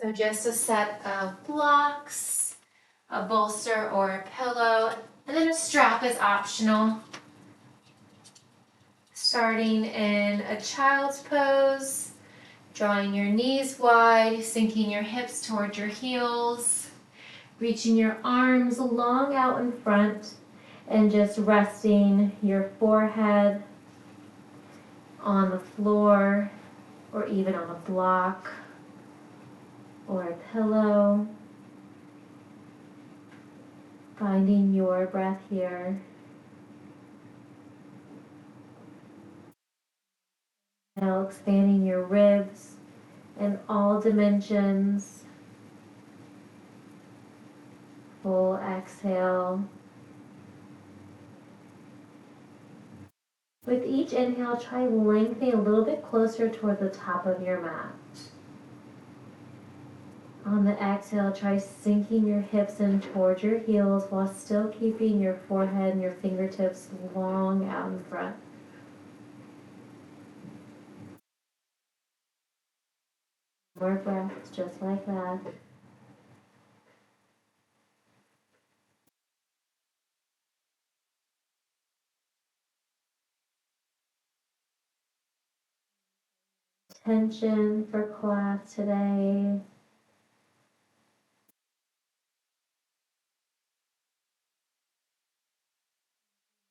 So just a set of blocks, a bolster or a pillow, and then a strap is optional. Starting in a child's pose, drawing your knees wide, sinking your hips towards your heels, reaching your arms long out in front, and just resting your forehead on the floor or even on a block or a pillow. Finding your breath here. Now expanding your ribs in all dimensions. Full exhale. With each inhale, try lengthening a little bit closer toward the top of your mat. On the exhale, try sinking your hips in towards your heels while still keeping your forehead and your fingertips long out in front. More breaths just like that. Tension for class today.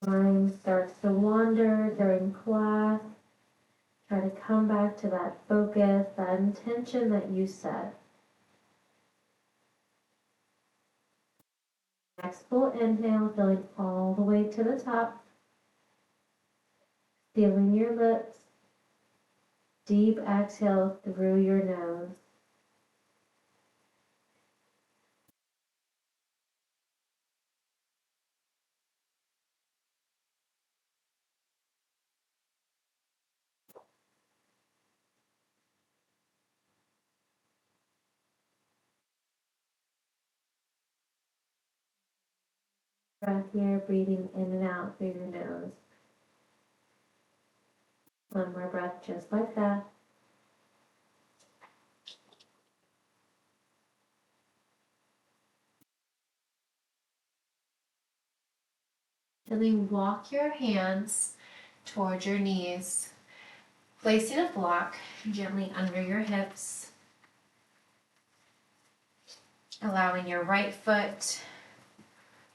Mind starts to wander during class. Try to come back to that focus, that intention that you set. Next full inhale, filling all the way to the top. Sealing your lips. Deep exhale through your nose. Breath here, breathing in and out through your nose. One more breath just like that. Gently walk your hands towards your knees, placing a block gently under your hips, allowing your right foot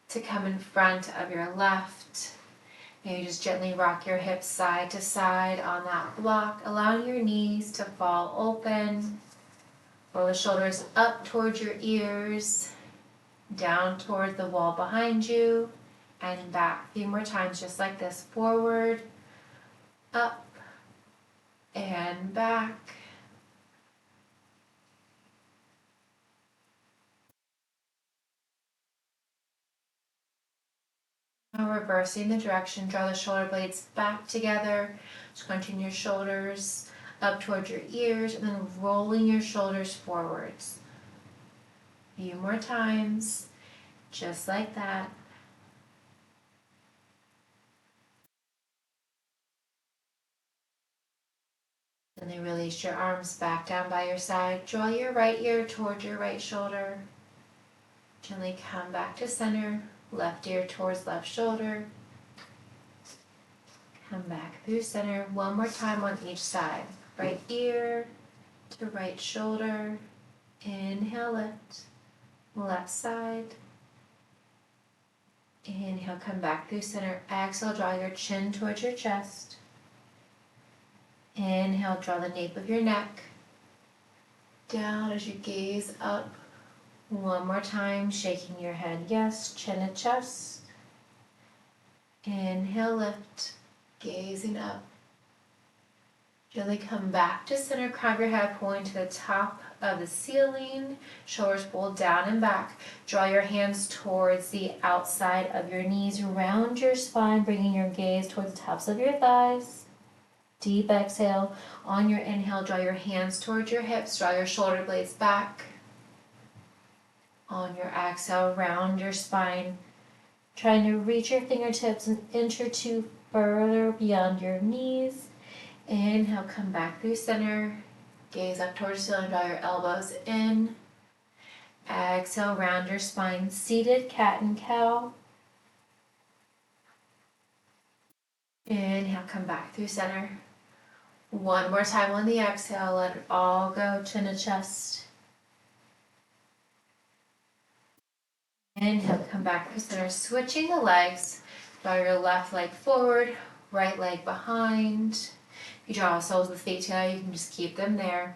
to come in front of your left. Maybe just gently rock your hips side to side on that block, allowing your knees to fall open. Roll the shoulders up towards your ears, down towards the wall behind you, and back. A few more times just like this. Forward, up, and back. Now reversing the direction, draw the shoulder blades back together, scrunching your shoulders up towards your ears, and then rolling your shoulders forwards. A few more times, just like that. And then release your arms back down by your side. Draw your right ear towards your right shoulder. Gently come back to center. Left ear towards left shoulder. Come back through center. One more time on each side. Right ear to right shoulder. Inhale, lift. Left side. Inhale, come back through center. Exhale, draw your chin towards your chest. Inhale, draw the nape of your neck down as you gaze up. One more time, shaking your head yes, chin to chest. Inhale, lift, gazing up. Gently come back to center, crown your head, pulling to the top of the ceiling. Shoulders pulled down and back. Draw your hands towards the outside of your knees, round your spine, bringing your gaze towards the tops of your thighs. Deep exhale. On your inhale, draw your hands towards your hips, draw your shoulder blades back. On your exhale, round your spine, trying to reach your fingertips an inch or two further beyond your knees. Inhale, come back through center, Gaze up towards the ceiling, draw your elbows in. Exhale, round your spine, seated cat and cow. Inhale, come back through center. One more time on the exhale, let it all go, chin to chest. Inhale, come back through center, switching the legs. Draw your left leg forward, right leg behind. If you draw the soles of the feet together, you can just keep them there.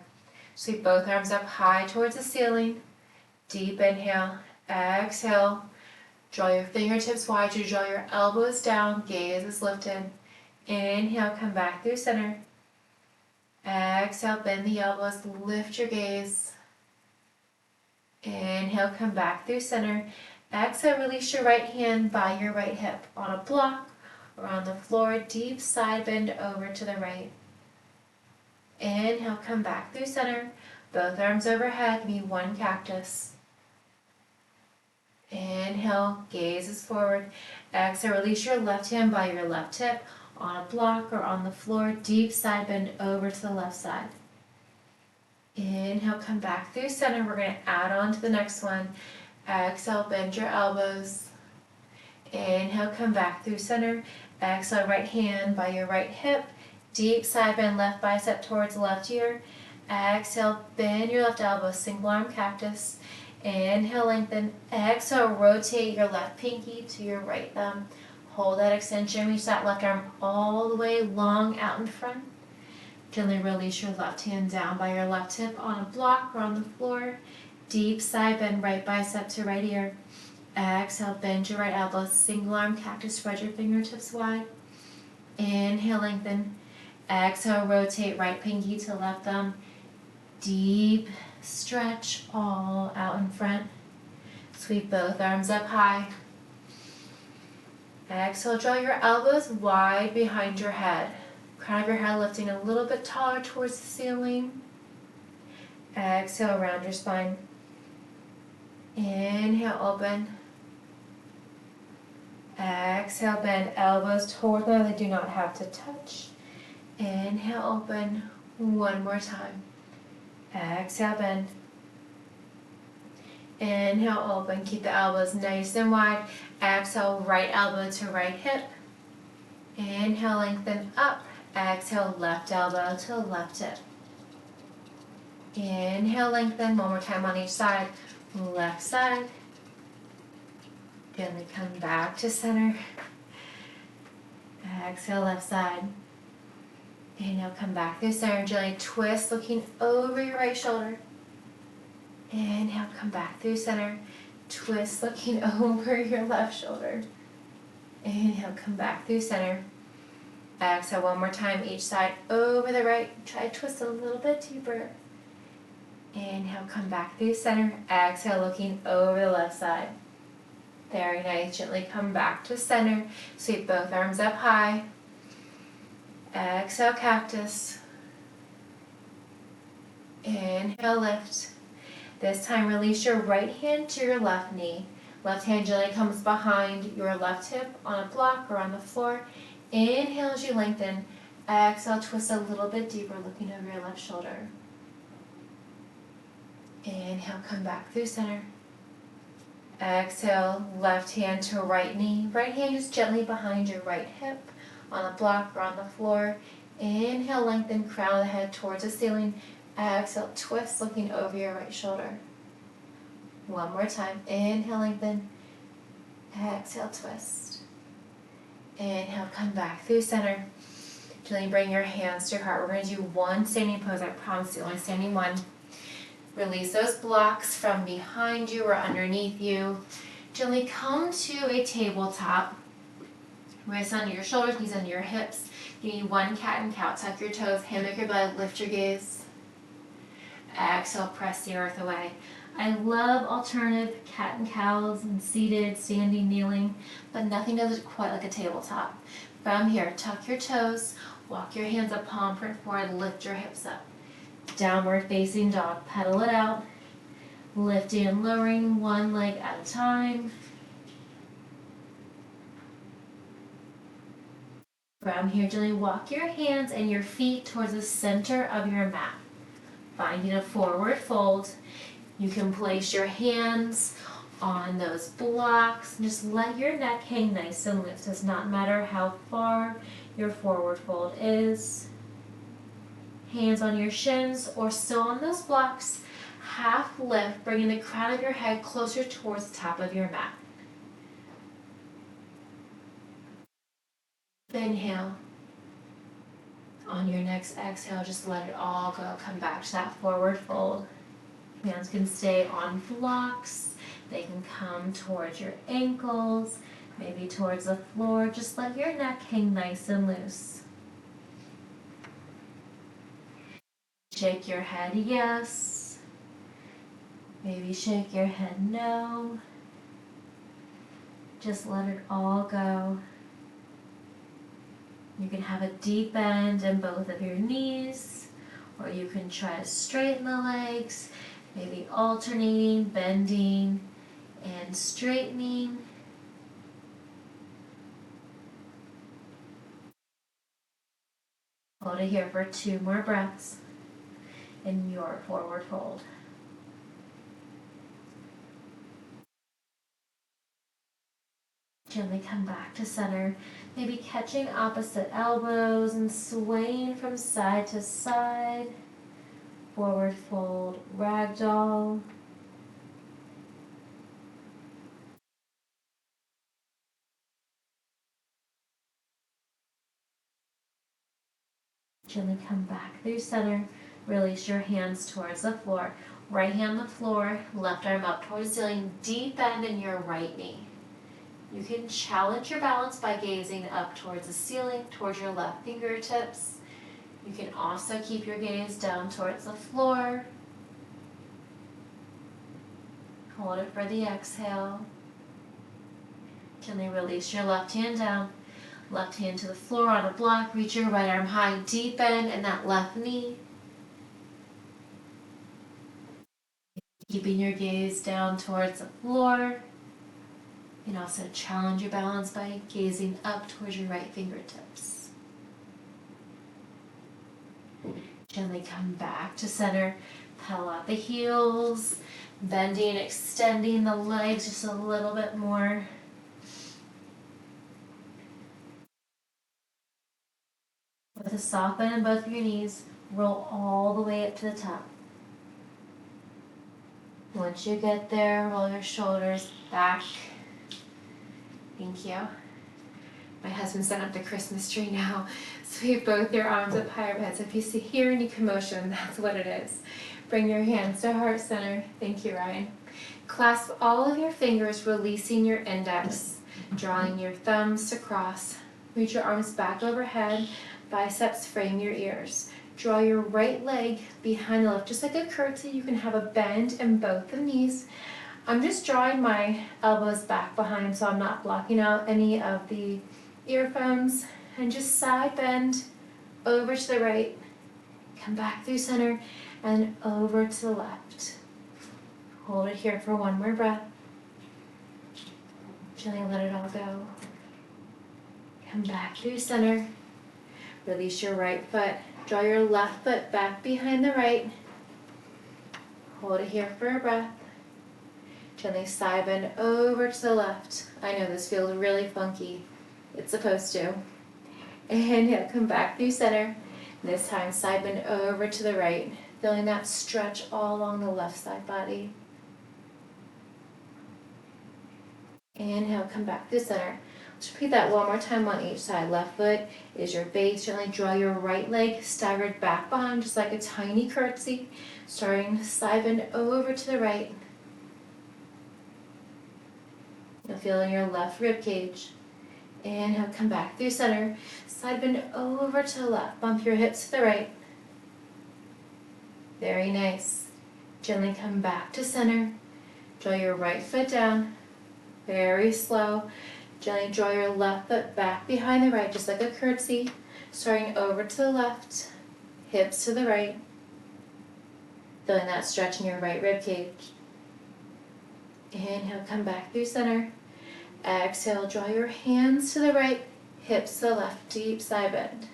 Sweep both arms up high towards the ceiling. Deep inhale, exhale. Draw your fingertips wide, you draw your elbows down, gaze is lifted. Inhale, come back through center. Exhale, bend the elbows, lift your gaze. Inhale, come back through center. Exhale, release your right hand by your right hip on a block or on the floor. Deep side bend over to the right. Inhale, come back through center. Both arms overhead, give me one cactus. Inhale, gaze is forward. Exhale, release your left hand by your left hip on a block or on the floor. Deep side bend over to the left side. Inhale, come back through center. We're going to add on to the next one. Exhale, bend your elbows. Inhale, come back through center. Exhale, right hand by your right hip. Deep side bend, left bicep towards the left ear. Exhale, bend your left elbow, single arm cactus. Inhale, lengthen. Exhale, rotate your left pinky to your right thumb. Hold that extension, reach that left arm all the way long out in front. Gently release your left hand down by your left hip on a block or on the floor. Deep side bend, right bicep to right ear. Exhale, bend your right elbow, single arm cactus, spread your fingertips wide. Inhale, lengthen. Exhale, rotate right pinky to left thumb. Deep stretch all out in front. Sweep both arms up high. Exhale, draw your elbows wide behind your head. Crown of your head lifting a little bit taller towards the ceiling. Exhale, round your spine. Inhale, open. Exhale, bend elbows toward them. They do not have to touch. Inhale, open. One more time. Exhale, bend. Inhale, open. Keep the elbows nice and wide. Exhale, right elbow to right hip. Inhale, lengthen up. Exhale, left elbow to left hip. Inhale, lengthen. One more time on each side. Left side. Gently come back to center. Exhale, left side. Inhale, come back through center. Gently twist, looking over your right shoulder. Inhale, come back through center. Twist, looking over your left shoulder. Inhale, come back through center. Exhale, one more time, each side over the right. Try to twist a little bit deeper. Inhale, come back through center. Exhale, looking over the left side. Very nice. Gently come back to center. Sweep both arms up high. Exhale, cactus. Inhale, lift. This time, release your right hand to your left knee. Left hand gently comes behind your left hip on a block or on the floor. Inhale as you lengthen. Exhale, twist a little bit deeper, looking over your left shoulder. Inhale, come back through center. Exhale, left hand to right knee. Right hand just gently behind your right hip on the block or on the floor. Inhale, lengthen, crown of the head towards the ceiling. Exhale, twist, looking over your right shoulder. One more time. Inhale, lengthen. Exhale, twist. Inhale, come back through center. Gently bring your hands to your heart. We're going to do one standing pose. I promise you, only standing one. Release those blocks from behind you or underneath you. Gently come to a tabletop. Wrists under your shoulders, knees under your hips. You need one cat and cow. Tuck your toes, hand back your belly, lift your gaze. Exhale, press the earth away. I love alternative cat and cows and seated, standing, kneeling, but nothing does it quite like a tabletop. From here, tuck your toes, walk your hands up, palm print forward, lift your hips up. Downward facing dog, pedal it out, lifting and lowering one leg at a time. From here, gently walk your hands and your feet towards the center of your mat. finding a forward fold. You can place your hands on those blocks and just let your neck hang nice and loose. Does not matter how far your forward fold is. Hands on your shins or still on those blocks. Half lift, bringing the crown of your head closer towards the top of your mat. Inhale. On your next exhale, just let it all go. Come back to that forward fold. Hands can stay on blocks. They can come towards your ankles, maybe towards the floor. Just let your neck hang nice and loose. Shake your head yes. Maybe shake your head no. Just let it all go. You can have a deep bend in both of your knees, or you can try to straighten the legs, maybe alternating, bending, and straightening. Hold it here for 2 more breaths in your forward fold. Gently come back to center, maybe catching opposite elbows and swaying from side to side. Forward fold, ragdoll. Gently come back through center. Release your hands towards the floor. Right hand on the floor, left arm up towards the ceiling. Deep bend in your right knee. You can challenge your balance by gazing up towards the ceiling, towards your left fingertips. You can also keep your gaze down towards the floor. Hold it for the exhale. Gently release your left hand down. Left hand to the floor on a block. Reach your right arm high. Deep bend in that left knee. Keeping your gaze down towards the floor. You can also challenge your balance by gazing up towards your right fingertips. Gently come back to center. Pedal out the heels. Bending, extending the legs just a little bit more. With a soft bend in both of your knees, roll all the way up to the top. Once you get there, roll your shoulders back. Thank you. My husband's set up the Christmas tree now, so you have both your arms up high overhead. So if you hear any commotion, that's what it is. Bring your hands to heart center. Thank you, Ryan. Clasp all of your fingers, releasing your index, drawing your thumbs to cross. Reach your arms back overhead, biceps frame your ears. Draw your right leg behind the left, just like a curtsy. You can have a bend in both the knees. I'm just drawing my elbows back behind so I'm not blocking out any of the earphones. And just side bend over to the right, come back through center, and over to the left. Hold it here for 1 more breath. Gently let it all go. Come back through center. Release your right foot. Draw your left foot back behind the right. Hold it here for a breath. Gently side bend over to the left. I know this feels really funky. It's supposed to. Inhale, come back through center. This time side bend over to the right. Feeling that stretch all along the left side body. Inhale, come back through center. Let's repeat that 1 more time on each side. Left foot is your base. Gently draw your right leg staggered back behind, just like a tiny curtsy. Starting side bend over to the right. You'll feel in your left rib cage. Inhale, come back through center. Side bend over to the left. Bump your hips to the right. Very nice. Gently come back to center. Draw your right foot down. Very slow. Gently draw your left foot back behind the right, just like a curtsy. Starting over to the left, hips to the right. Feeling that stretch in your right rib cage. Inhale, come back through center. Exhale, draw your hands to the right, hips to the left, deep side bend.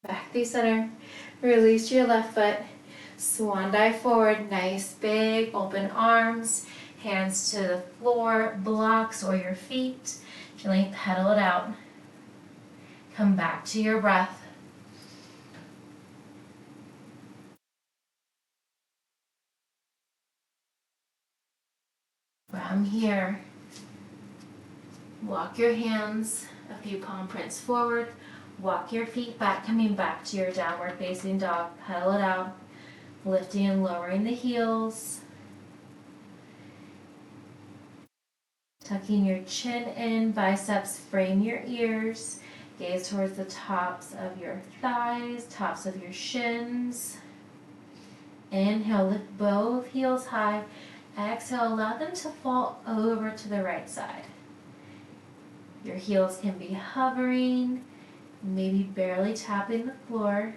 Back through through center. Release your left foot. Swan dive forward. Nice big open arms. Hands to the floor, blocks or your feet. Gently pedal it out. Come back to your breath. From here, walk your hands a few palm prints forward. Walk your feet back, coming back to your downward facing dog. Pedal it out. Lifting and lowering the heels. Tucking your chin in, biceps frame your ears. Gaze towards the tops of your thighs, tops of your shins. Inhale, lift both heels high. Exhale, allow them to fall over to the right side. Your heels can be hovering, maybe barely tapping the floor.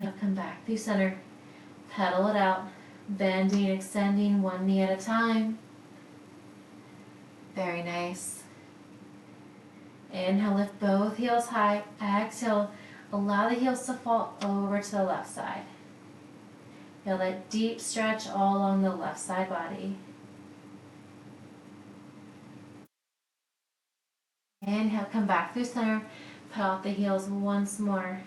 Now come back through center. Pedal it out, bending, extending one knee at a time. Very nice. Inhale, lift both heels high. Exhale, allow the heels to fall over to the left side. Feel that deep stretch all along the left side body. Inhale, come back through center. Pedal out the heels once more.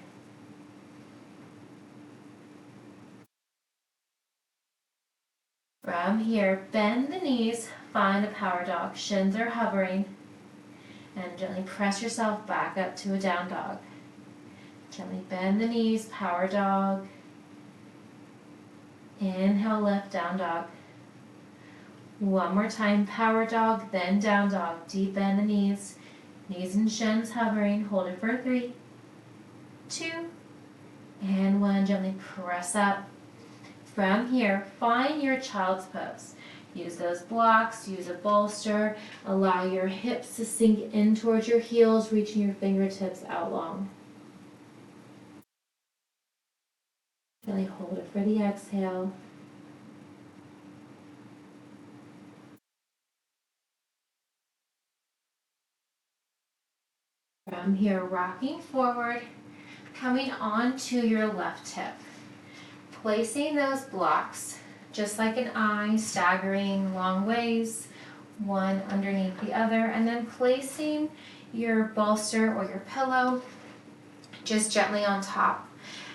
From here, bend the knees, find a power dog. Shins are hovering. And gently press yourself back up to a down dog. Gently bend the knees, power dog. Inhale, lift, down dog. One more time, power dog, then down dog. Deep bend the knees. Knees and shins hovering. Hold it for 3, 2, and 1. Gently press up. From here, find your child's pose. Use those blocks, use a bolster. Allow your hips to sink in towards your heels, reaching your fingertips out long. Gently hold it for the exhale. From here, rocking forward, coming onto your left hip. Placing those blocks, just like an eye, staggering long ways, one underneath the other, and then placing your bolster or your pillow just gently on top.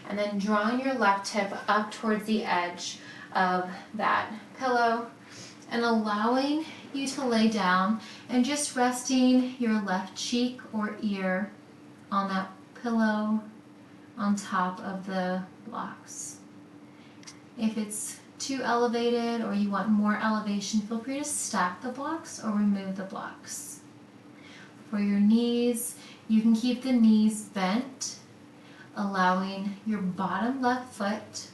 And then drawing your left hip up towards the edge of that pillow and allowing you to lay down and just resting your left cheek or ear on that pillow on top of the blocks. If it's too elevated or you want more elevation, feel free to stack the blocks or remove the blocks. For your knees, you can keep the knees bent, allowing your bottom left foot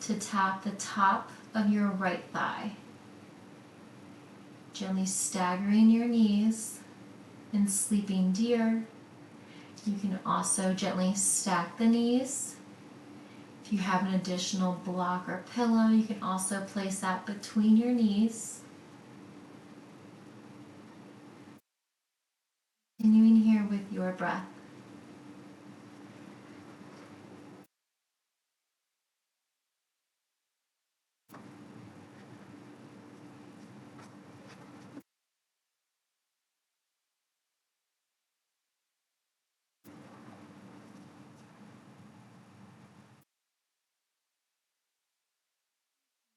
to tap the top of your right thigh. Gently staggering your knees in sleeping deer. You can also gently stack the knees. If you have an additional block or pillow, you can also place that between your knees. Continuing here with your breath.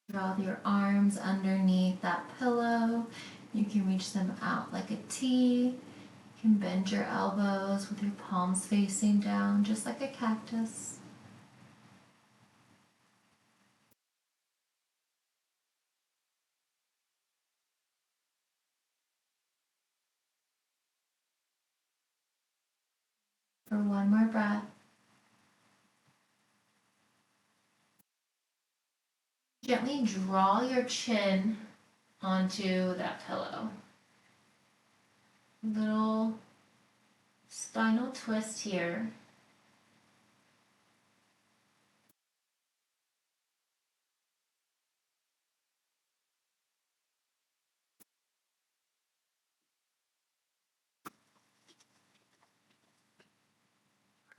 Draw your arms underneath that pillow. You can reach them out like a T. You can bend your elbows with your palms facing down, just like a cactus. For one more breath. Gently draw your chin onto that pillow. Little spinal twist here.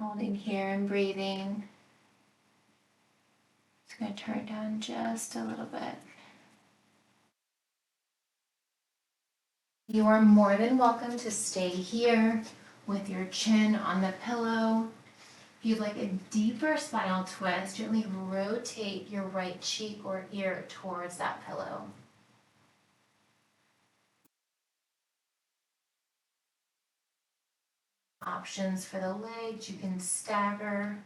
Holding here and breathing. Just going to turn it down just a little bit. You are more than welcome to stay here with your chin on the pillow. If you'd like a deeper spinal twist, gently rotate your right cheek or ear towards that pillow. Options for the legs, you can stagger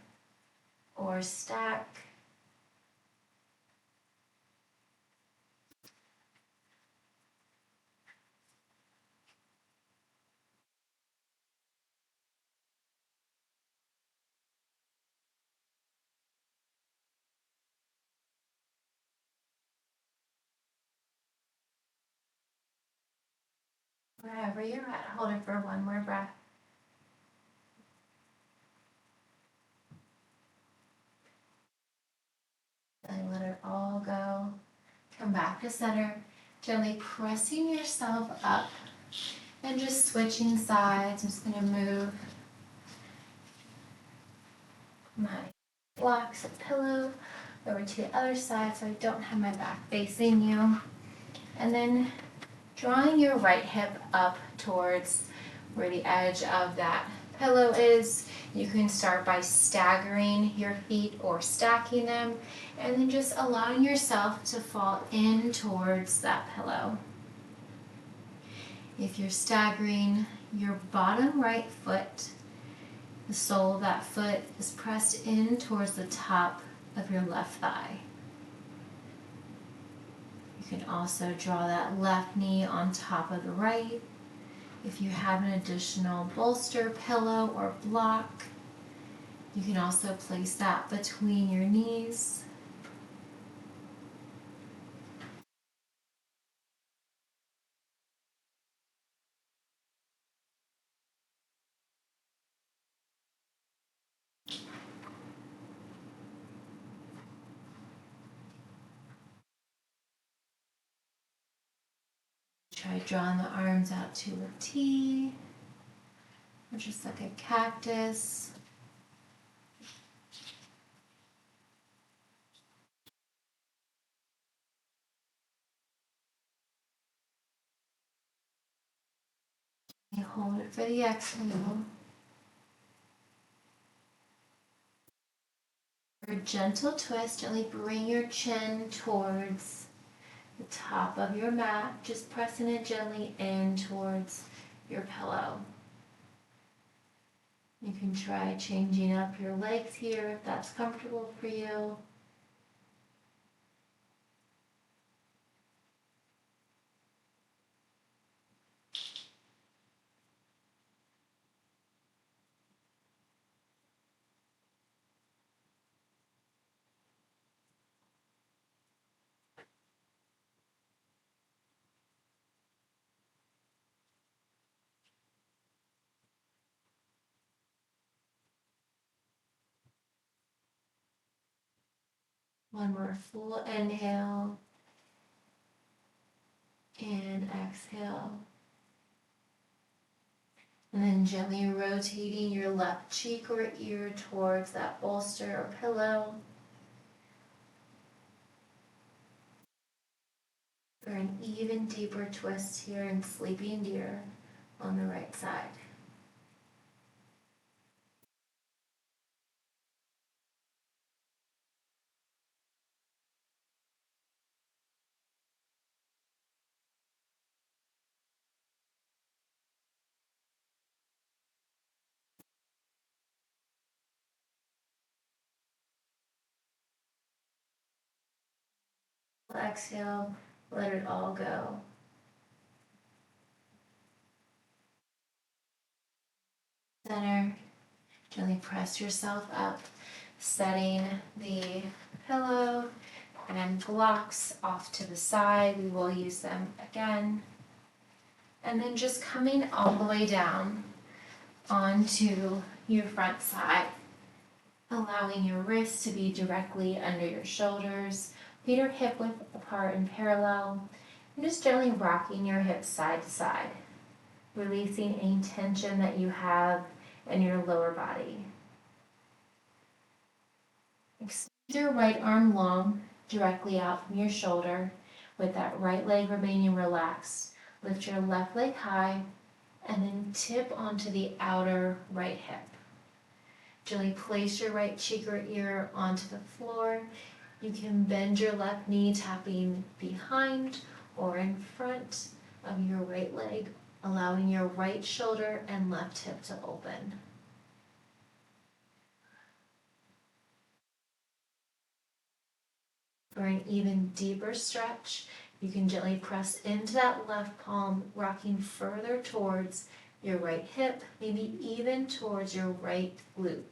or stack. Wherever you're at, hold it for one more breath. And let it all go. Come back to center, gently pressing yourself up and just switching sides. I'm just going to move my blocks of pillow over to the other side so I don't have my back facing you. And then drawing your right hip up towards where the edge of that pillow is. You can start by staggering your feet or stacking them, and then just allowing yourself to fall in towards that pillow. If you're staggering, your bottom right foot, the sole of that foot is pressed in towards the top of your left thigh. You can also draw that left knee on top of the right. If you have an additional bolster, pillow, or block, you can also place that between your knees. Try drawing the arms out to a T, or just like a cactus. You hold it for the exhale. For a gentle twist, gently bring your chin towards the top of your mat, just pressing it gently in towards your pillow. You can try changing up your legs here if that's comfortable for you. One more full inhale and exhale. And then gently rotating your left cheek or ear towards that bolster or pillow. For an even deeper twist here in Sleeping Deer on the right side. Exhale, let it all go. Center, gently press yourself up, setting the pillow and blocks off to the side. We will use them again. And then just coming all the way down onto your front side, allowing your wrists to be directly under your shoulders, feet are hip width apart and parallel, and just gently rocking your hips side to side, releasing any tension that you have in your lower body. Extend your right arm long, directly out from your shoulder, with that right leg remaining relaxed. Lift your left leg high, and then tip onto the outer right hip. Gently place your right cheek or ear onto the floor. You can bend your left knee, tapping behind or in front of your right leg, allowing your right shoulder and left hip to open. For an even deeper stretch, you can gently press into that left palm, rocking further towards your right hip, maybe even towards your right glute.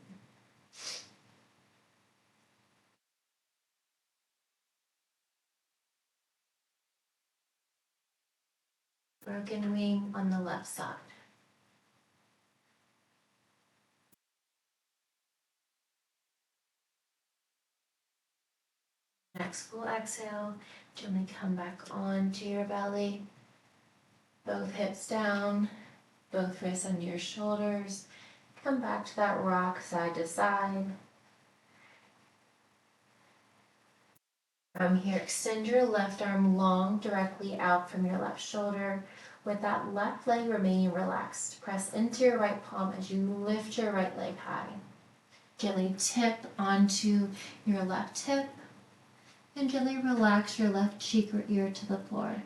Broken wing on the left side. Next full exhale, gently come back onto your belly. Both hips down, both wrists under your shoulders. Come back to that rock side to side. From here, extend your left arm long directly out from your left shoulder with that left leg remaining relaxed. Press into your right palm as you lift your right leg high. Gently tip onto your left hip and gently relax your left cheek or ear to the floor.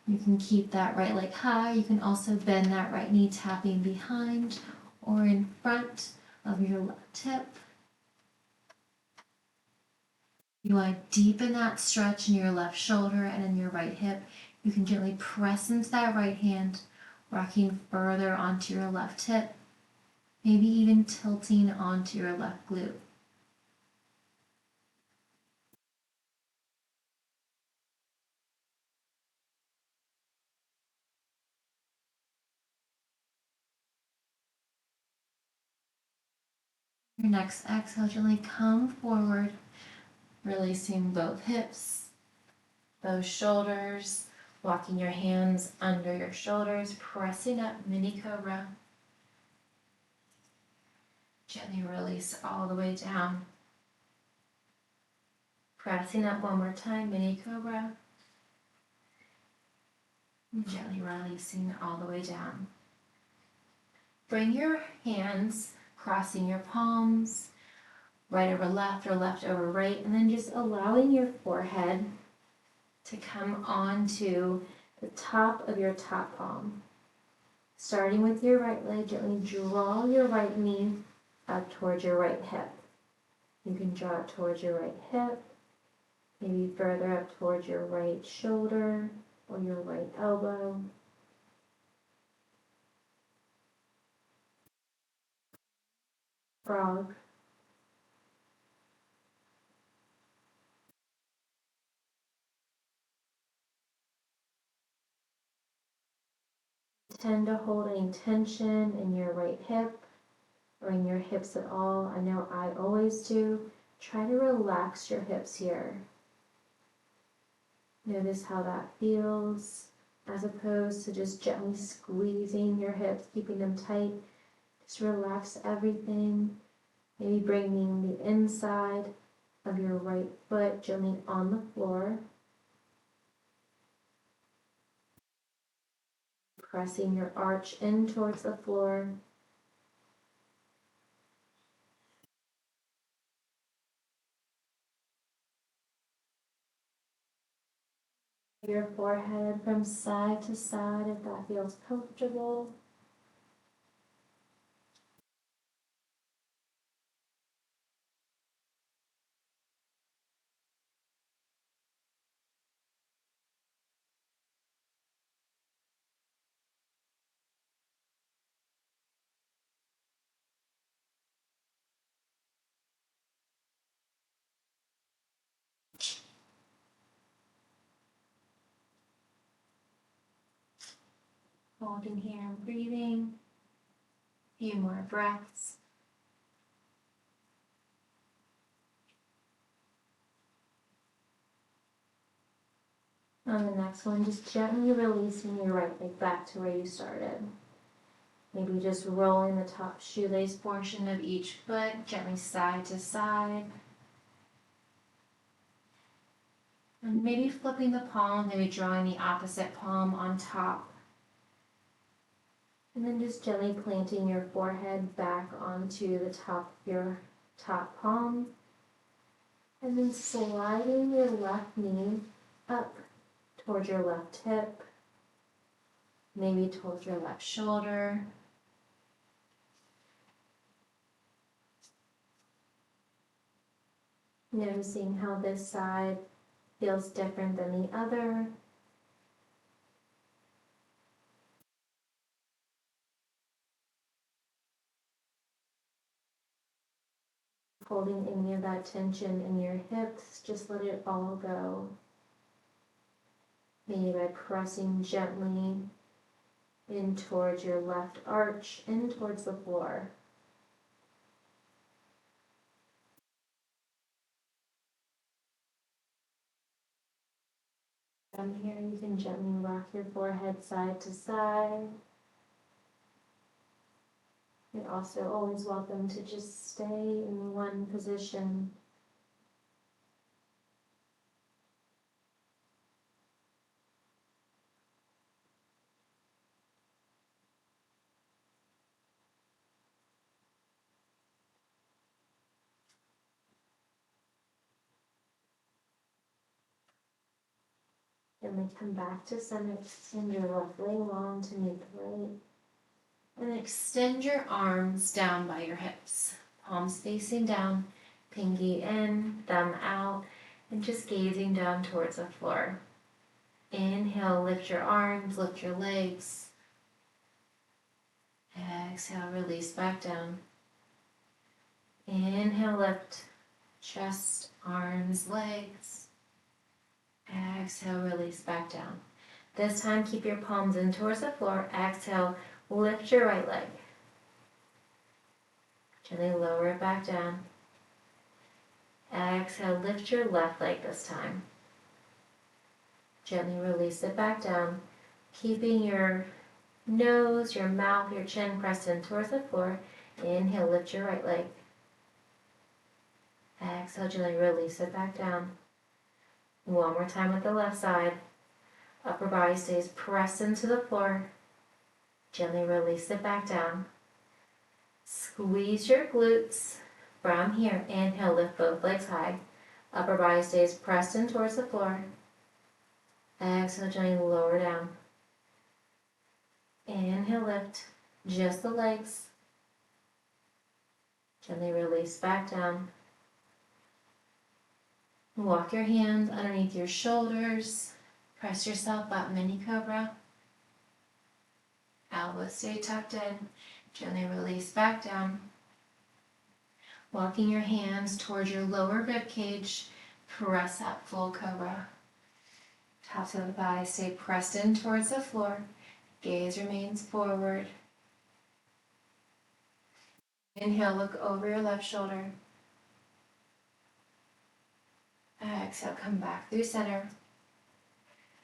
You can keep that right leg high. You can also bend that right knee, tapping behind or in front of your left hip. You want to deepen that stretch in your left shoulder and in your right hip. You can gently press into that right hand, rocking further onto your left hip, maybe even tilting onto your left glute. Your next exhale, gently come forward, releasing both hips, both shoulders, walking your hands under your shoulders, pressing up, mini cobra. Gently release all the way down. Pressing up one more time, mini cobra. And gently releasing all the way down. Bring your hands crossing your palms, right over left or left over right, and then just allowing your forehead to come onto the top of your top palm. Starting with your right leg, gently draw your right knee up towards your right hip. You can draw it towards your right hip, maybe further up towards your right shoulder or your right elbow. Frog. Tend to hold any tension in your right hip or in your hips at all. I know I always do. Try to relax your hips here. Notice how that feels, as opposed to just gently squeezing your hips, keeping them tight. Just relax everything. Maybe bringing the inside of your right foot gently on the floor. Pressing your arch in towards the floor. Your forehead from side to side if that feels comfortable. Holding here and breathing. A few more breaths. On the next one, just gently releasing your right leg back to where you started. Maybe just rolling the top shoelace portion of each foot gently side to side. And maybe flipping the palm, maybe drawing the opposite palm on top. And then just gently planting your forehead back onto the top of your top palm. And then sliding your left knee up towards your left hip, maybe towards your left shoulder. Noticing how this side feels different than the other. Holding any of that tension in your hips, just let it all go. Maybe by pressing gently in towards your left arch, in towards the floor. From here, you can gently rock your forehead side to side. You're also always welcome to just stay in one position. And then come back to center, extend your left leg long to meet the right. And extend your arms down by your hips. Palms facing down, pinky in, thumb out, and just gazing down towards the floor. Inhale, lift your arms, lift your legs. Exhale, release back down. Inhale, lift, chest, arms, legs. Exhale, release back down. This time, keep your palms in towards the floor. Exhale, lift your right leg. Gently lower it back down. Exhale, lift your left leg this time. Gently release it back down, keeping your nose, your mouth, your chin pressed in towards the floor. Inhale, lift your right leg. Exhale, gently release it back down. One more time with the left side. Upper body stays pressed into the floor. Gently release it back down. Squeeze your glutes. From here, inhale, lift both legs high. Upper body stays pressed in towards the floor. Exhale, gently lower down. Inhale, lift just the legs. Gently release back down. Walk your hands underneath your shoulders. Press yourself up, mini cobra. Elbows stay tucked in. Gently release back down. Walking your hands towards your lower rib cage. Press up, full cobra. Tops of the thighs stay pressed in towards the floor. Gaze remains forward. Inhale, look over your left shoulder. Exhale, come back through center.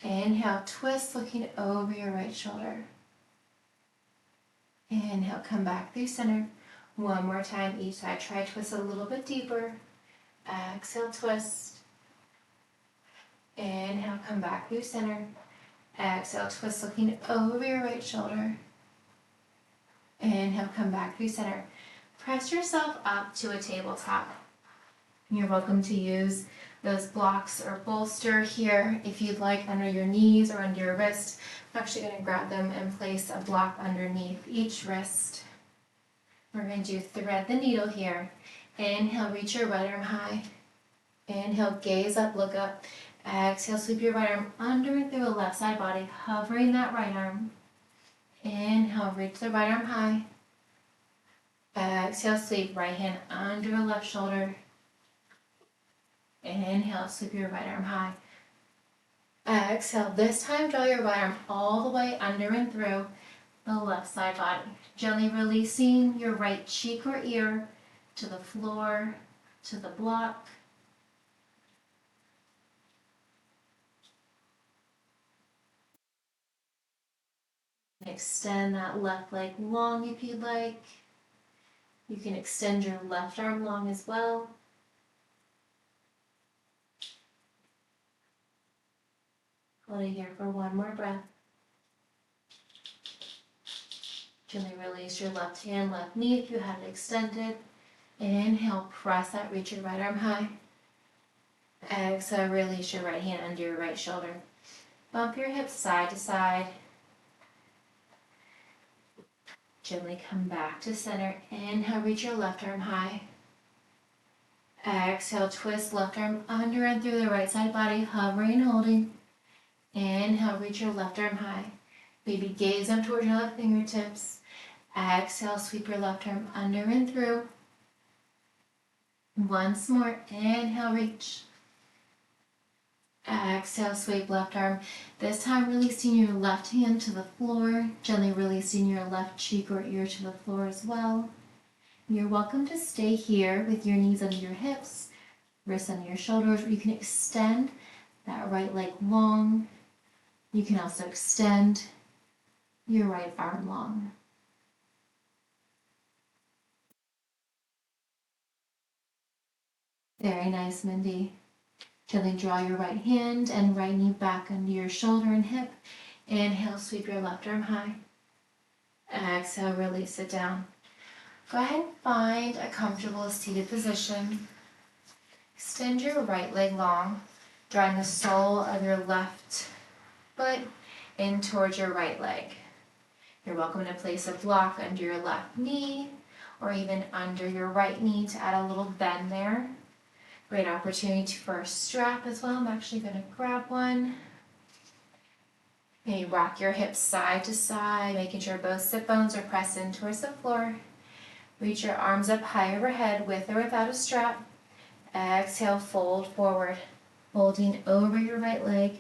Inhale, twist, looking over your right shoulder. Inhale, come back through center. One more time each side. Try twist a little bit deeper. Exhale, twist. Inhale, come back through center. Exhale, twist, looking over your right shoulder. Inhale, come back through center. Press yourself up to a tabletop. You're welcome to use those blocks or bolster here if you'd like, under your knees or under your wrist. I'm actually going to grab them and place a block underneath each wrist. We're going to do thread the needle here. Inhale, reach your right arm high. Inhale, gaze up, look up. Exhale, sweep your right arm under and through the left side body, hovering that right arm. Inhale, reach the right arm high. Exhale, sweep right hand under the left shoulder. Inhale, sweep your right arm high. Exhale, this time draw your right arm all the way under and through the left side body. Gently releasing your right cheek or ear to the floor, to the block. Extend that left leg long if you'd like. You can extend your left arm long as well. Hold it here for one more breath. Gently release your left hand, left knee if you have it extended. Inhale, press that, reach your right arm high. Exhale, release your right hand under your right shoulder. Bump your hips side to side. Gently come back to center. Inhale, reach your left arm high. Exhale, twist left arm under and through the right side body, hovering and holding. Inhale, reach your left arm high. Maybe gaze up towards your left fingertips. Exhale, sweep your left arm under and through. Once more, inhale, reach. Exhale, sweep left arm. This time releasing your left hand to the floor, gently releasing your left cheek or ear to the floor as well. You're welcome to stay here with your knees under your hips, wrists under your shoulders, or you can extend that right leg long. You can also extend your right arm long. Very nice, Mindy. Gently draw your right hand and right knee back under your shoulder and hip. Inhale, sweep your left arm high. Exhale, release it down. Go ahead and find a comfortable seated position. Extend your right leg long, drawing the sole of your left foot in towards your right leg. You're welcome to place a block under your left knee or even under your right knee to add a little bend there. Great opportunity for a strap as well. I'm actually going to grab one. Maybe rock your hips side to side, making sure both sit bones are pressed in towards the floor. Reach your arms up high overhead with or without a strap. Exhale, fold forward, folding over your right leg.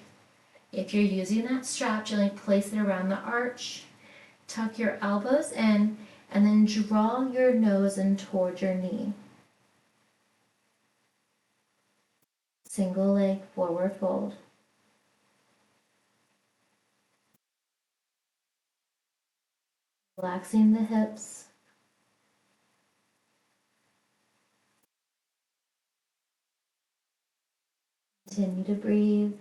If you're using that strap, gently place it around the arch. Tuck your elbows in and then draw your nose in towards your knee. Single leg forward fold. Relaxing the hips. Continue to breathe.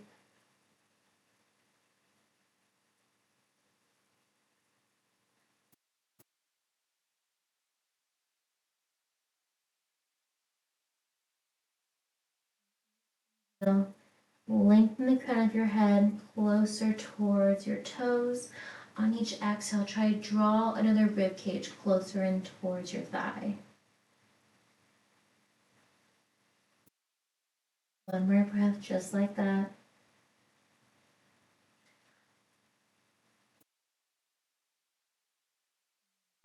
Lengthen the crown of your head closer towards your toes. On each exhale, try to draw another rib cage closer in towards your thigh. One more breath, just like that.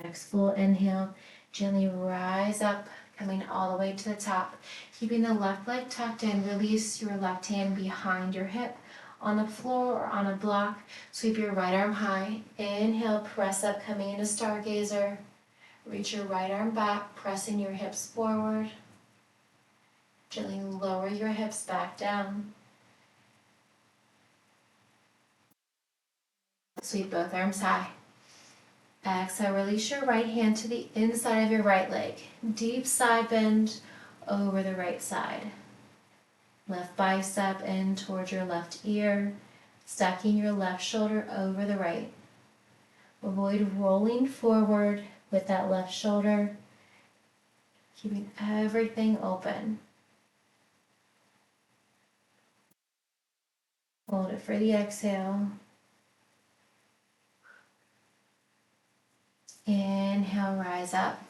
Next full inhale, gently rise up, coming all the way to the top. Keeping the left leg tucked in, release your left hand behind your hip on the floor or on a block. Sweep your right arm high. Inhale, press up, coming into stargazer. Reach your right arm back, pressing your hips forward. Gently lower your hips back down. Sweep both arms high. Exhale, release your right hand to the inside of your right leg. Deep side bend over the right side. Left bicep in towards your left ear. Stacking your left shoulder over the right. Avoid rolling forward with that left shoulder. Keeping everything open. Hold it for the exhale. Inhale, rise up.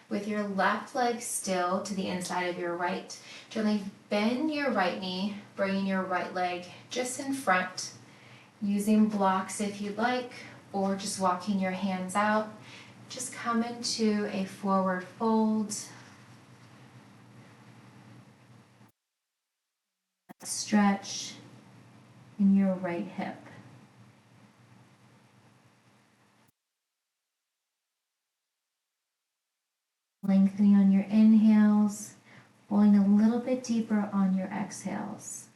With your left leg still to the inside of your right, gently bend your right knee, bringing your right leg just in front. Using blocks if you'd like, or just walking your hands out. Just come into a forward fold. Stretch in your right hip. Lengthening on your inhales, pulling a little bit deeper on your exhales.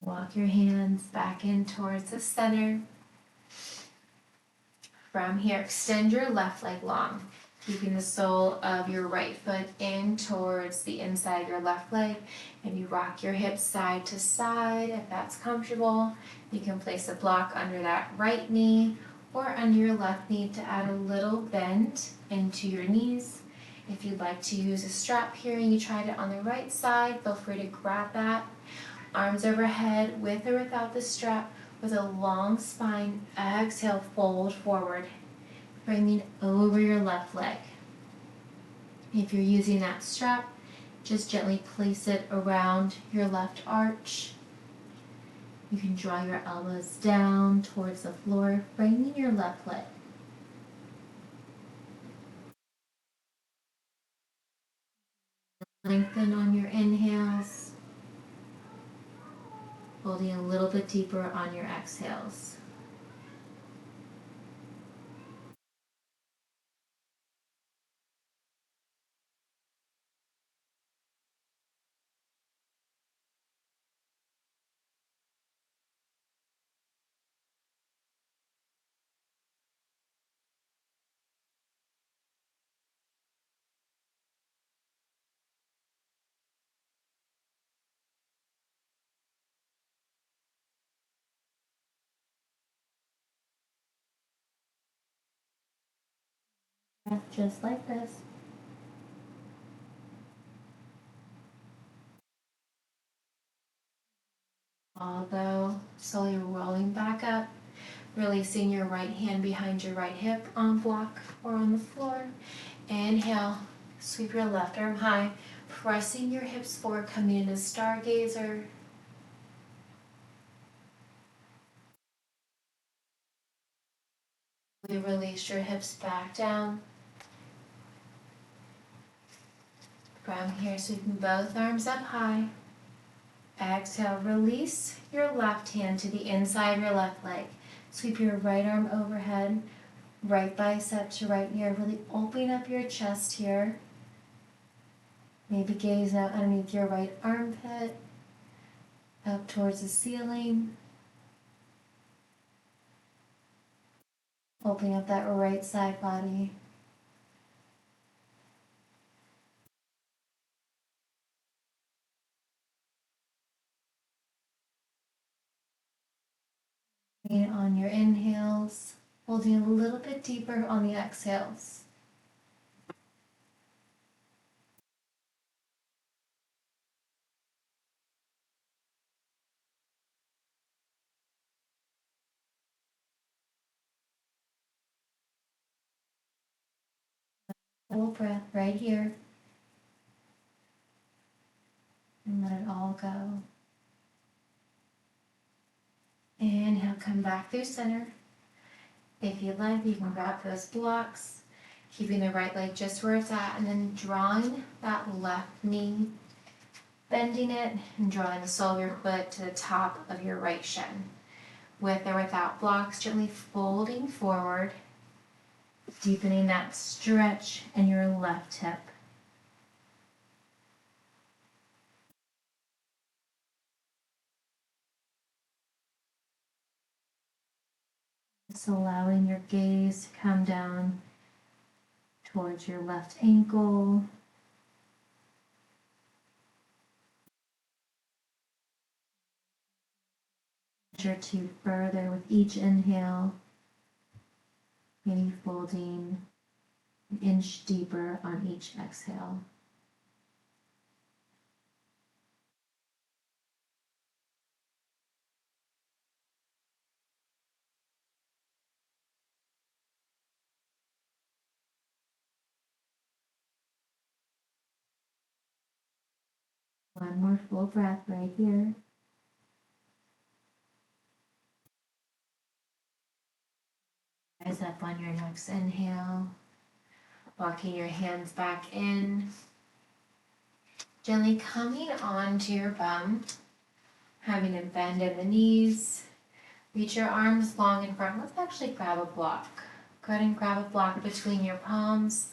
Walk your hands back in towards the center. From here, extend your left leg long, keeping the sole of your right foot in towards the inside of your left leg. Maybe rock your hips side to side if that's comfortable. You can place a block under that right knee or under your left knee to add a little bend into your knees. If you'd like to use a strap here and you tried it on the right side, feel free to grab that. Arms overhead with or without the strap with a long spine. Exhale, fold forward, bringing over your left leg. If you're using that strap, just gently place it around your left arch. You can draw your elbows down towards the floor, bringing your left leg. Lengthen on your inhales, holding a little bit deeper on your exhales. Just like this. Although slowly rolling back up, releasing your right hand behind your right hip on block or on the floor. Inhale, sweep your left arm high, pressing your hips forward, coming into stargazer. We release your hips back down. From here, sweeping both arms up high. Exhale, release your left hand to the inside of your left leg. Sweep your right arm overhead, right bicep to right ear, really opening up your chest here. Maybe gaze out underneath your right armpit, up towards the ceiling. Opening up that right side body. On your inhales, holding a little bit deeper on the exhales. Full breath right here. And let it all go. Inhale, come back through center. If you'd like, you can grab those blocks, keeping the right leg just where it's at, and then drawing that left knee, bending it, and drawing the sole of your foot to the top of your right shin. With or without blocks, gently folding forward, deepening that stretch in your left hip. Just allowing your gaze to come down towards your left ankle. Measure to further with each inhale, maybe folding an inch deeper on each exhale. One more full breath right here. Rise up on your next inhale, walking your hands back in, gently coming onto your bum, having a bend in the knees. Reach your arms long in front. Let's actually grab a block. Go ahead and grab a block between your palms.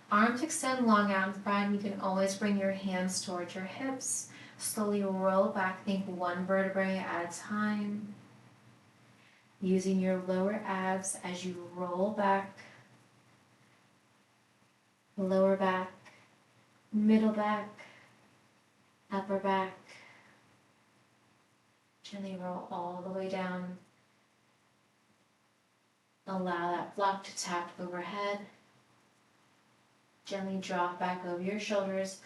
Arms extend long out in front. You can always bring your hands towards your hips. Slowly roll back, think one vertebrae at a time. Using your lower abs as you roll back, lower back, middle back, upper back. Gently roll all the way down. Allow that block to tap overhead. Gently drop back over your shoulders.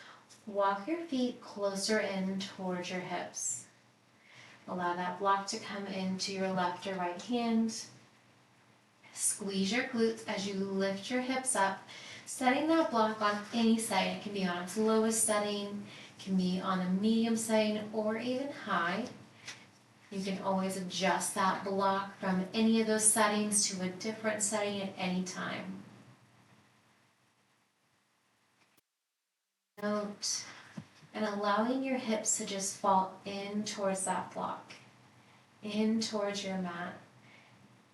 Walk your feet closer in towards your hips. Allow that block to come into your left or right hand. Squeeze your glutes as you lift your hips up, setting that block on any side. It can be on its lowest setting, can be on a medium setting, or even high. You can always adjust that block from any of those settings to a different setting at any time. Note, and allowing your hips to just fall in towards that block, in towards your mat.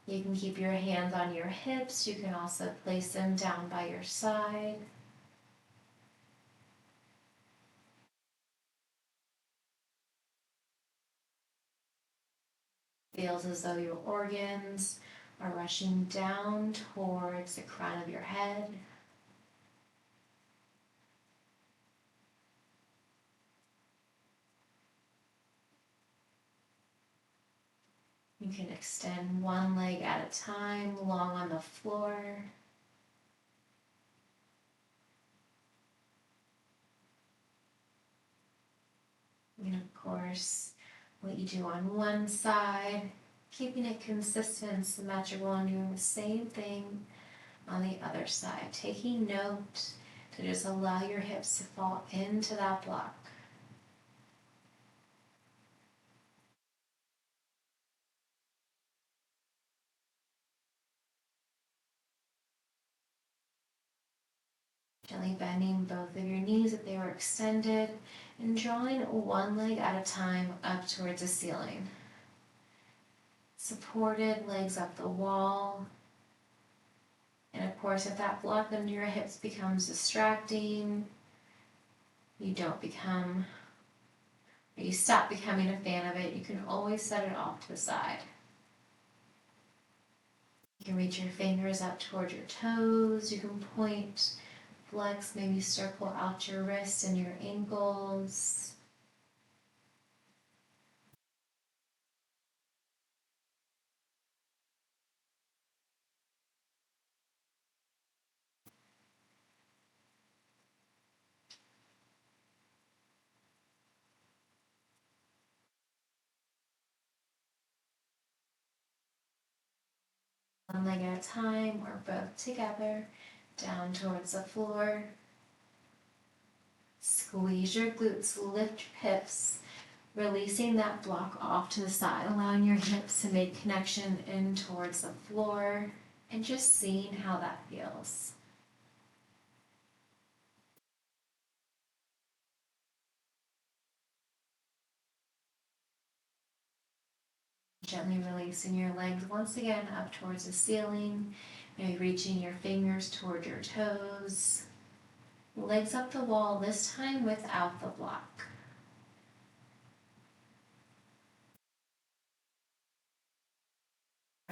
You can keep your hands on your hips. You can also place them down by your side. Feels as though your organs are rushing down towards the crown of your head. You can extend one leg at a time, long on the floor. And of course, what you do on one side, keeping it consistent, symmetrical, and doing the same thing on the other side. Taking note to just allow your hips to fall into that block. Gently bending both of your knees if they were extended, and drawing one leg at a time up towards the ceiling. Supported, legs up the wall. And of course, if that block under your hips becomes distracting, you stop becoming a fan of it, you can always set it off to the side. You can reach your fingers up toward your toes, you can point, flex, maybe circle out your wrists and your ankles. One leg at a time or both together, down towards the floor. Squeeze your glutes, lift your hips, releasing that block off to the side, allowing your hips to make connection in towards the floor, and just seeing how that feels. Gently releasing your legs once again up towards the ceiling, maybe reaching your fingers toward your toes. Legs up the wall, this time without the block.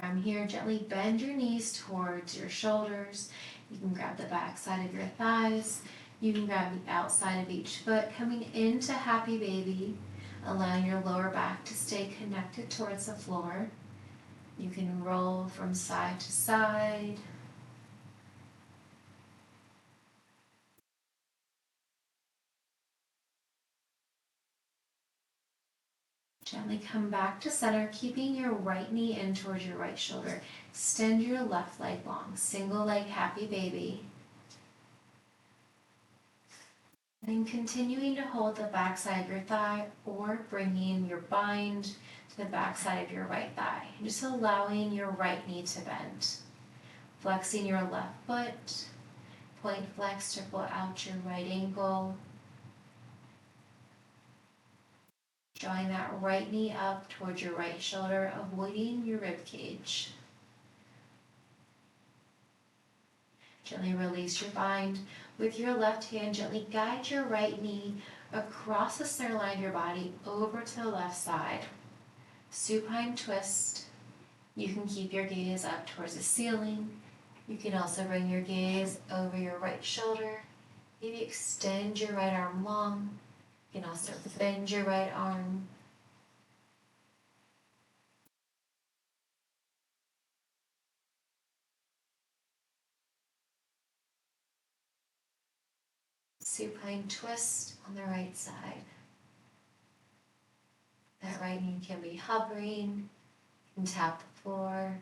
From here, gently bend your knees towards your shoulders. You can grab the back side of your thighs. You can grab the outside of each foot, coming into Happy Baby, allowing your lower back to stay connected towards the floor. You can roll from side to side. Gently come back to center, keeping your right knee in towards your right shoulder. Extend your left leg long, single leg Happy Baby. And continuing to hold the back side of your thigh or bringing your bind to the back side of your right thigh. Just allowing your right knee to bend. Flexing your left foot, point flex to pull out your right ankle. Drawing that right knee up towards your right shoulder, avoiding your rib cage. Gently release your bind. With your left hand, gently guide your right knee across the center line of your body over to the left side. Supine twist. You can keep your gaze up towards the ceiling. You can also bring your gaze over your right shoulder. Maybe extend your right arm long. You can also bend your right arm. Supine twist on the right side. That right knee can be hovering, can tap the floor,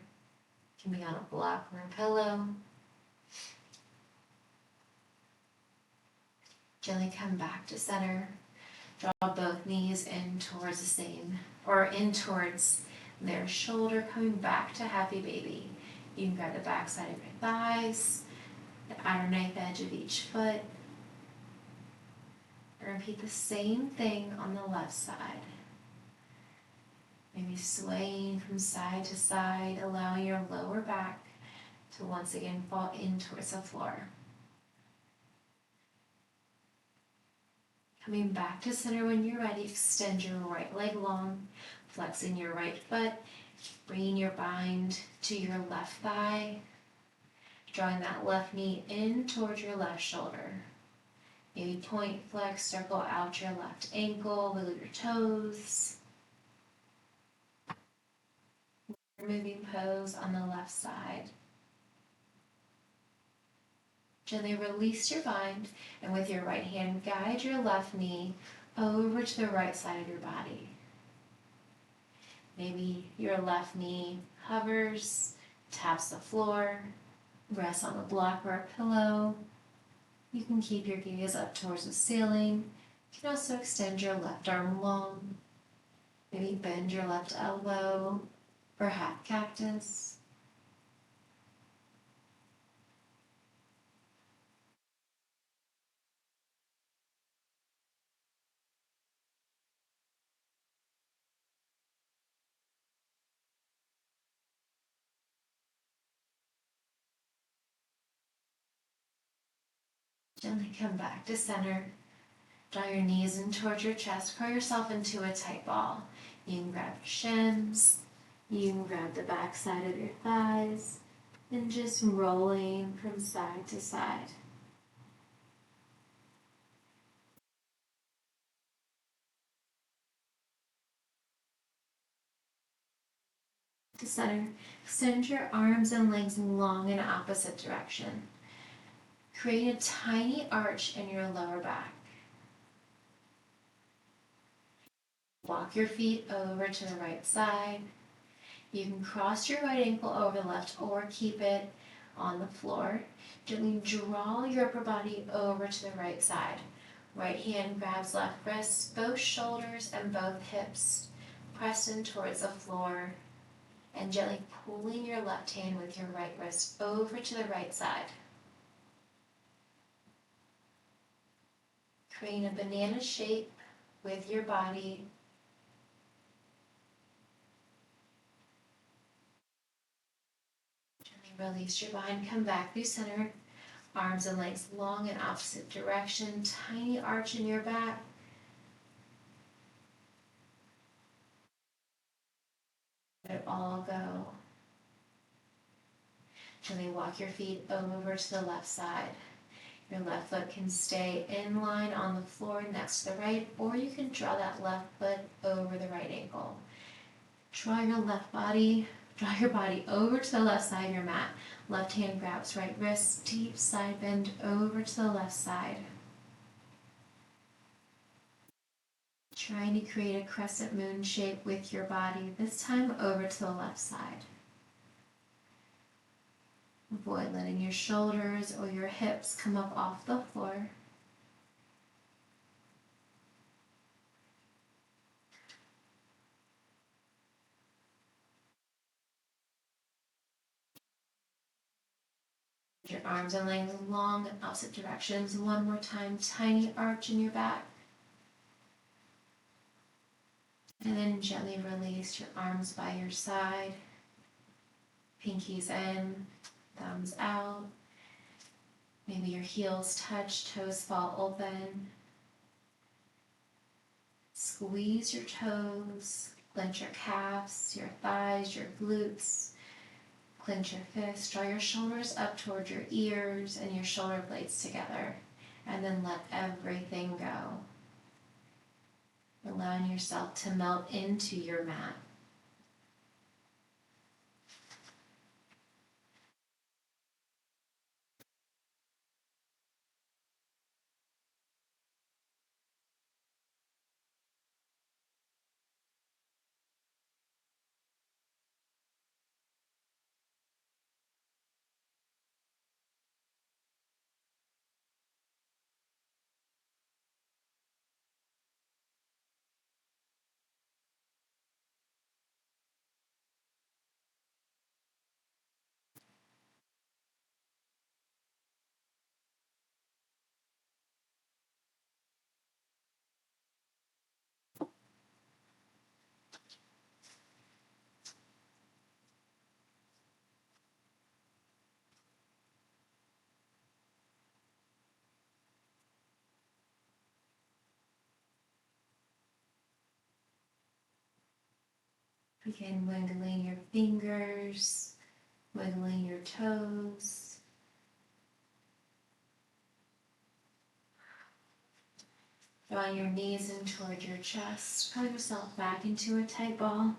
can be on a block or a pillow. Gently come back to center. Draw both knees in towards the same, or in towards their shoulder, coming back to happy baby. You can grab the back side of your thighs, the outer knife edge of each foot. And repeat the same thing on the left side. Maybe swaying from side to side, allowing your lower back to once again fall in towards the floor. Coming back to center when you're ready, extend your right leg long, flexing your right foot, bringing your bind to your left thigh, drawing that left knee in towards your left shoulder. Maybe point, flex, circle out your left ankle, wiggle your toes. Moving pose on the left side. Gently release your bind, and with your right hand, guide your left knee over to the right side of your body. Maybe your left knee hovers, taps the floor, rests on a block or a pillow. You can keep your gaze up towards the ceiling. You can also extend your left arm long. Maybe bend your left elbow for half cactus. Gently come back to center. Draw your knees in towards your chest. Curl yourself into a tight ball. You can grab your shins. You can grab the back side of your thighs. And just rolling from side to side. To center, extend your arms and legs long in opposite direction. Create a tiny arch in your lower back. Walk your feet over to the right side. You can cross your right ankle over the left or keep it on the floor. Gently draw your upper body over to the right side. Right hand grabs left wrist, both shoulders and both hips pressed in towards the floor, and gently pulling your left hand with your right wrist over to the right side. Creating a banana shape with your body. Gently release your bind, come back through center. Arms and legs long in opposite direction, tiny arch in your back. Let it all go. Gently walk your feet over to the left side. Your left foot can stay in line on the floor next to the right, or you can draw that left foot over the right ankle. Draw your body over to the left side of your mat. Left hand grabs right wrist, deep side bend over to the left side. Trying to create a crescent moon shape with your body, this time over to the left side. Avoid letting your shoulders or your hips come up off the floor. Your arms and legs long in opposite directions. One more time, tiny arch in your back. And then gently release your arms by your side. Pinkies in, thumbs out. Maybe your heels touch, toes fall open. Squeeze your toes, clench your calves, your thighs, your glutes. Clench your fists, draw your shoulders up toward your ears and your shoulder blades together. And then let everything go. Allowing yourself to melt into your mat. Begin wiggling your fingers, wiggling your toes. Drawing your knees in toward your chest. Pull yourself back into a tight ball.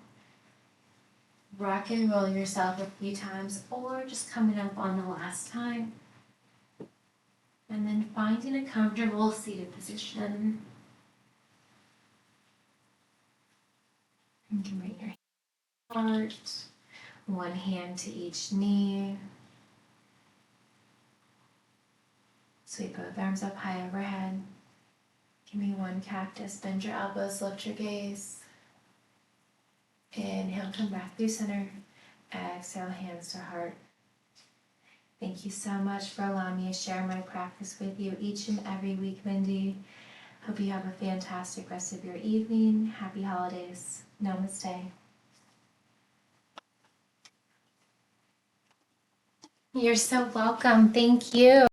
Rock and roll yourself a few times, or just coming up on the last time. And then finding a comfortable seated position. You can bring your heart, one hand to each knee. Sweep both arms up high overhead. Give me one cactus. Bend your elbows, lift your gaze. Inhale, come back through center. Exhale, hands to heart. Thank you so much for allowing me to share my practice with you each and every week, Mindy. Hope you have a fantastic rest of your evening. Happy holidays. Namaste. You're so welcome. Thank you.